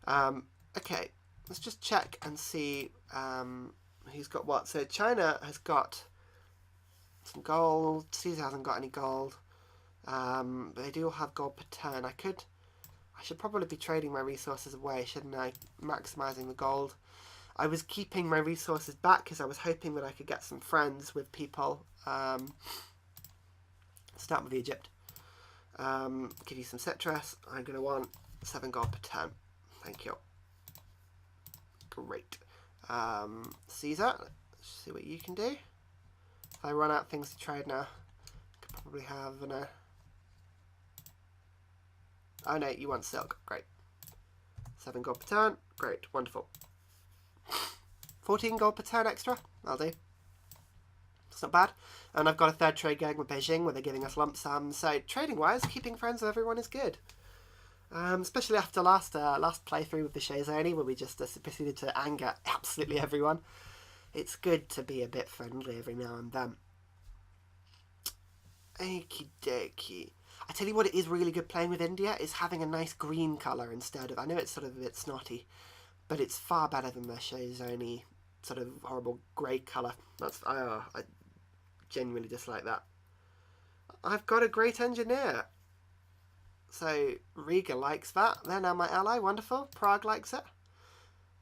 Okay, let's just check and see who's got what. So China has got some gold. Caesar hasn't got any gold. But they do have gold per turn. I should probably be trading my resources away, shouldn't I? Maximising the gold. I was keeping my resources back because I was hoping that I could get some friends with people. Start with Egypt. Give you some citrus. I'm going to want 7 gold per turn. Thank you. Great. Caesar, let's see what you can do. If I run out of things to trade now, I could probably have an... Oh no, you want silk. Great. 7 gold per turn. Great. Wonderful. 14 gold per turn extra. I'll do. It's not bad. And I've got a third trade going with Beijing where they're giving us lump sums. So trading-wise, keeping friends with everyone is good. Especially after last playthrough with the Shazoni where we just proceeded to anger absolutely everyone. It's good to be a bit friendly every now and then. Okie dokie. I tell you what, it is really good playing with India is having a nice green colour instead of... I know it's sort of a bit snotty, but it's far better than the Shazoni sort of horrible grey colour. I genuinely dislike that. I've got a great engineer. So Riga likes that. They're now my ally. Wonderful. Prague likes it.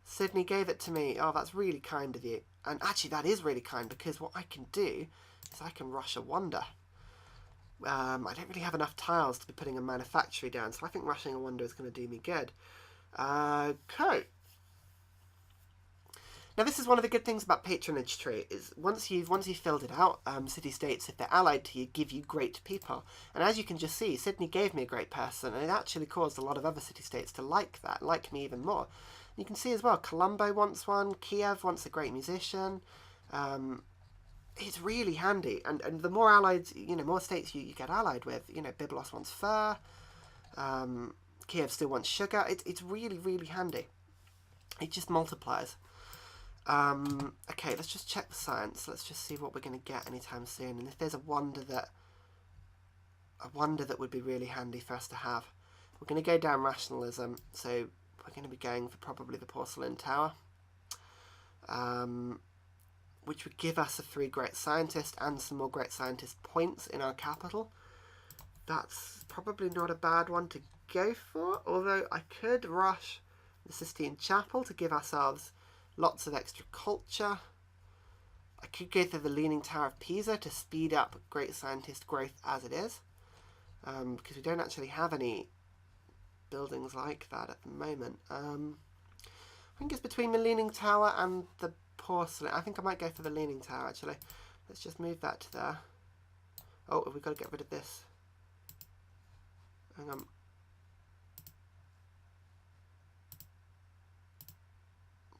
Sydney gave it to me. Oh, that's really kind of you. And actually, that is really kind because what I can do is I can rush a wonder. I don't really have enough tiles to be putting a manufactory down, so I think rushing a wonder is going to do me good. Okay. Now, this is one of the good things about patronage tree is once you've filled it out, city-states, if they're allied to you, give you great people. And as you can just see, Sydney gave me a great person, and it actually caused a lot of other city-states to like that, like me even more. You can see as well, Colombo wants one, Kiev wants a great musician. It's really handy, and the more allied, more states you get allied with, Byblos wants fur, Kiev still wants sugar. It's really, really handy. It just multiplies. Okay, let's just check the science. Let's just see what we're going to get anytime soon. And if there's a wonder that would be really handy for us to have. We're going to go down rationalism. So we're going to be going for probably the porcelain tower. Which would give us a 3 great scientist and some more great scientist points in our capital. That's probably not a bad one to go for. Although I could rush the Sistine Chapel to give ourselves lots of extra culture. I could go through the Leaning Tower of Pisa to speed up great scientist growth as it is. Because we don't actually have any buildings like that at the moment. I think it's between the Leaning Tower and the porcelain. I think I might go for the Leaning Tower actually. Let's just move that to there. Oh, we've got to get rid of this. Hang on.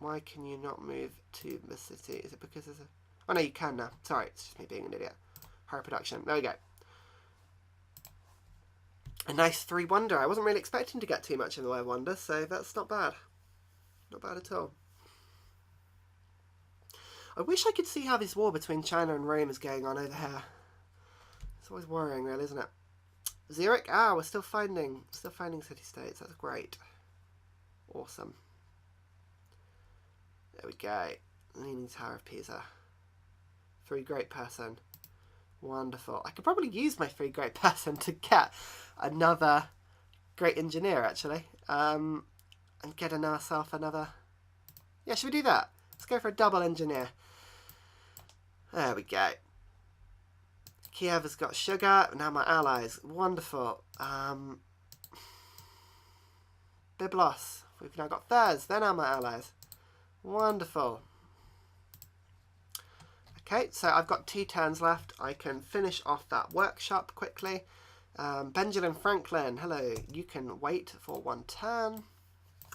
Why can you not move to the city? Is it because there's a... Oh no, you can now. Sorry, it's just me being an idiot. Higher production. There we go. A nice 3 wonder. I wasn't really expecting to get too much in the way of wonder, so that's not bad. Not bad at all. I wish I could see how this war between China and Rome is going on over here. It's always worrying, really, isn't it? Zurich? Ah, we're still finding city-states. That's great. Awesome. There we go. Leaning Tower of Pisa. 3 great person. Wonderful. I could probably use my 3 great person to get another great engineer, actually. And get ourselves another... Yeah, should we do that? Let's go for a double engineer. There we go. Kiev has got sugar. Now my allies. Wonderful. Byblos. We've now got furs. They're now my allies. Wonderful. Okay, so I've got 2 turns left. I can finish off that workshop quickly. Benjamin Franklin, hello. You can wait for 1 turn.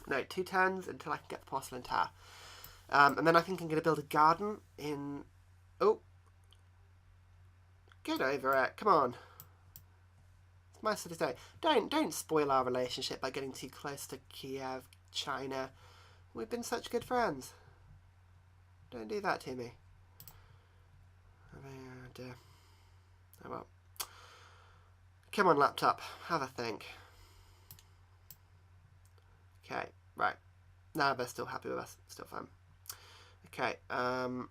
No, 2 turns until I can get the porcelain tower. And then I think I'm going to build a garden in... Oh. Get over it. Come on. It's my city day. Don't spoil our relationship by getting too close to Kiev, China. We've been such good friends. Don't do that to me. Oh dear. Oh well. Come on, laptop. Have a think. Okay. Right. Nah, they're still happy with us. Still fine. Okay. I'm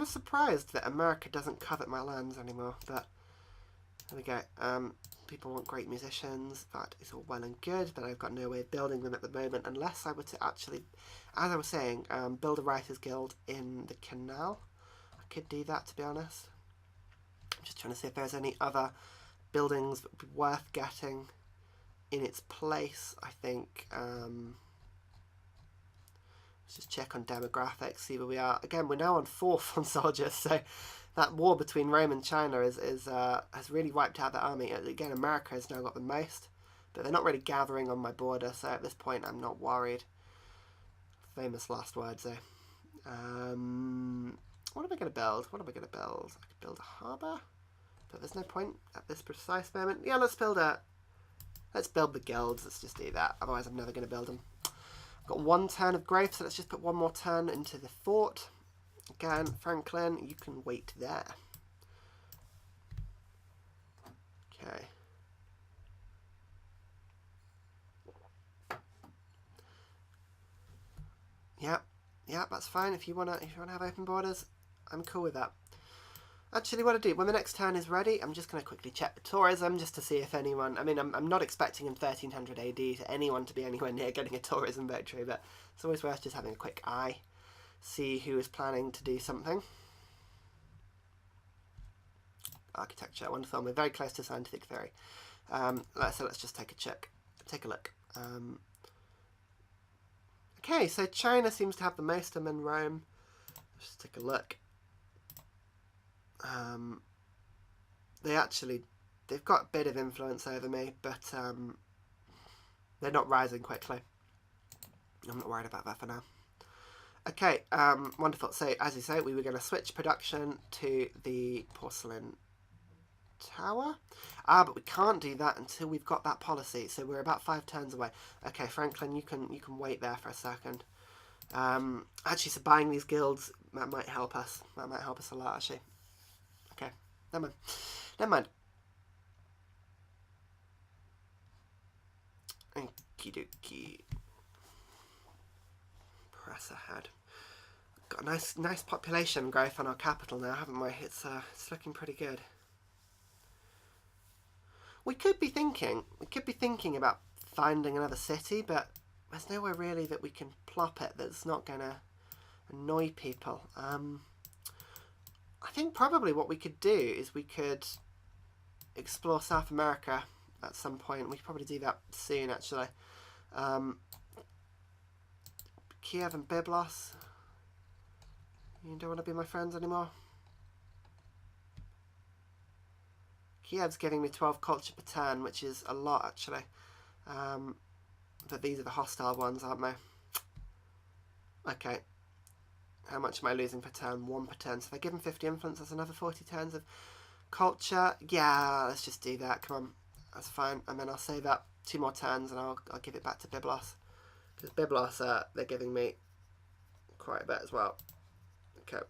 surprised that America doesn't covet my lands anymore, but there we go. People want great musicians. That is all well and good, but I've got no way of building them at the moment unless I were to actually, as I was saying, build a writers guild in the canal. I could do that, to be honest. I'm just trying to see if there's any other buildings that would be worth getting in its place. I think let's just check on demographics, see where we are. Again, we're now on 4th on soldiers, so that war between Rome and China has really wiped out the army. Again, America has now got the most, but they're not really gathering on my border, so at this point I'm not worried. Famous last words there. What am I going to build? What am I going to build? I could build a harbour, but there's no point at this precise moment. Yeah, let's build the guilds. Let's just do that. Otherwise, I'm never going to build them. I've got 1 turn of growth, so let's just put 1 more turn into the fort. Again, Franklin, you can wait there. Okay. Yeah, that's fine. If you wanna have open borders, I'm cool with that. Actually, what I do when the next turn is ready, I'm just gonna quickly check the tourism just to see if anyone. I mean, I'm not expecting in 1300 AD to anyone to be anywhere near getting a tourism victory, but it's always worth just having a quick eye, see who is planning to do something. Architecture, wonderful. We're very close to scientific theory. So let's just take a look. Okay, so China seems to have the most, and then Rome. Let's just take a look. They've got a bit of influence over me, but they're not rising quickly. I'm not worried about that for now. Okay, wonderful. So, as you say, we were going to switch production to the porcelain tower. But we can't do that until we've got that policy. So we're about 5 turns away. Okay, Franklin, you can wait there for a second. Actually, so buying these guilds, that might help us. That might help us a lot, actually. Okay, never mind. Okie dokie. Press ahead. Got a nice population growth on our capital now, haven't we? It's looking pretty good. We could be thinking about finding another city, but there's nowhere really that we can plop it that's not gonna annoy people. I think probably what we could do is we could explore South America at some point. We could probably do that soon, actually. Kiev and Byblos. You don't want to be my friends anymore? Kiev's giving me 12 culture per turn, which is a lot, actually. But these are the hostile ones, aren't they? Okay. How much am I losing per turn? 1 per turn. So if I give them 50 influence, that's another 40 turns of culture. Yeah, let's just do that. Come on. That's fine. And then I'll save up 2 more turns and I'll give it back to Byblos. Because Byblos, they're giving me quite a bit as well. Okay.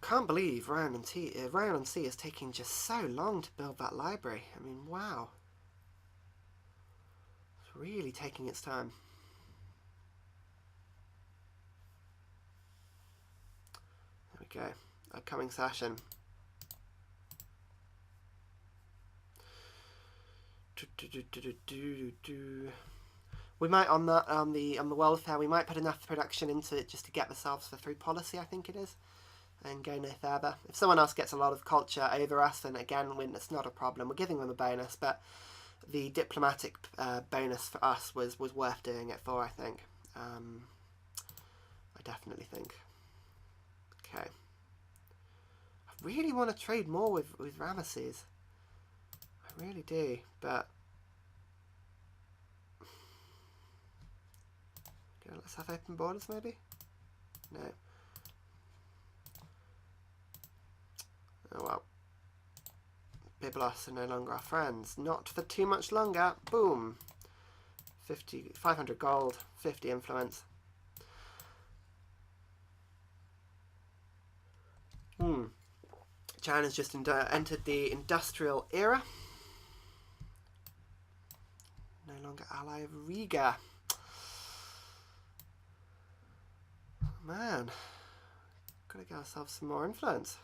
Can't believe Ryan and C is taking just so long to build that library. I mean, wow. It's really taking its time. There we go. Upcoming session. We might on the World Fair, we might put enough production into it just to get ourselves for 3 policy, I think it is. And go no further. If someone else gets a lot of culture over us, then again, it's not a problem. We're giving them a bonus, but the diplomatic bonus for us was worth doing it for, I think. I definitely think. Okay. I really want to trade more with Ramesses. I really do, but... Okay, let's have open borders, maybe? No. Oh well. Byblos are no longer our friends. Not for too much longer. Boom. 500 gold, 50 influence. China's just entered the industrial era. No longer ally of Riga. Man, gotta get ourselves some more influence.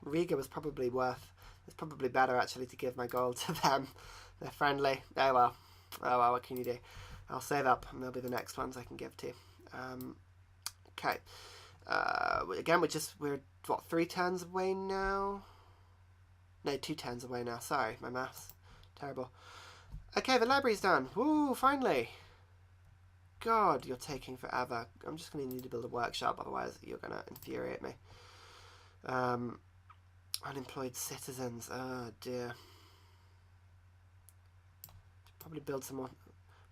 Riga was probably worth. It's probably better actually to give my gold to them. They're friendly. Oh well. Oh well. What can you do? I'll save up, and they'll be the next ones I can give to. Okay. Again, we're what, 3 turns away now? No, 2 turns away now. Sorry, my maths terrible. Okay, the library's done. Woo! Finally. God, you're taking forever. I'm just going to need to build a workshop, otherwise you're going to infuriate me. Unemployed citizens. Oh dear. Probably build some more,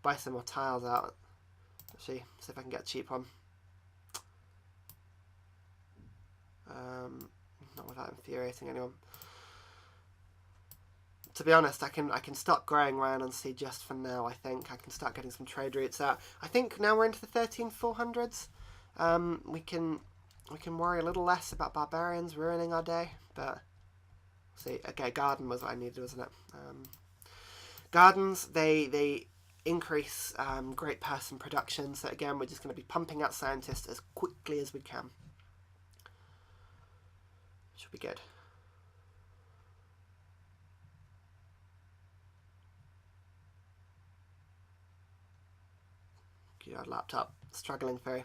buy some more tiles out. Actually, see if I can get a cheap one. Not without infuriating anyone. To be honest, I can stop growing Ryan on Sea just for now. I think I can start getting some trade routes out. I think now we're into the 13400s. We can worry a little less about barbarians ruining our day. But see, okay, garden was what I needed, wasn't it? Gardens they increase great person production. So again, we're just going to be pumping out scientists as quickly as we can. Should be good. God, laptop struggling very.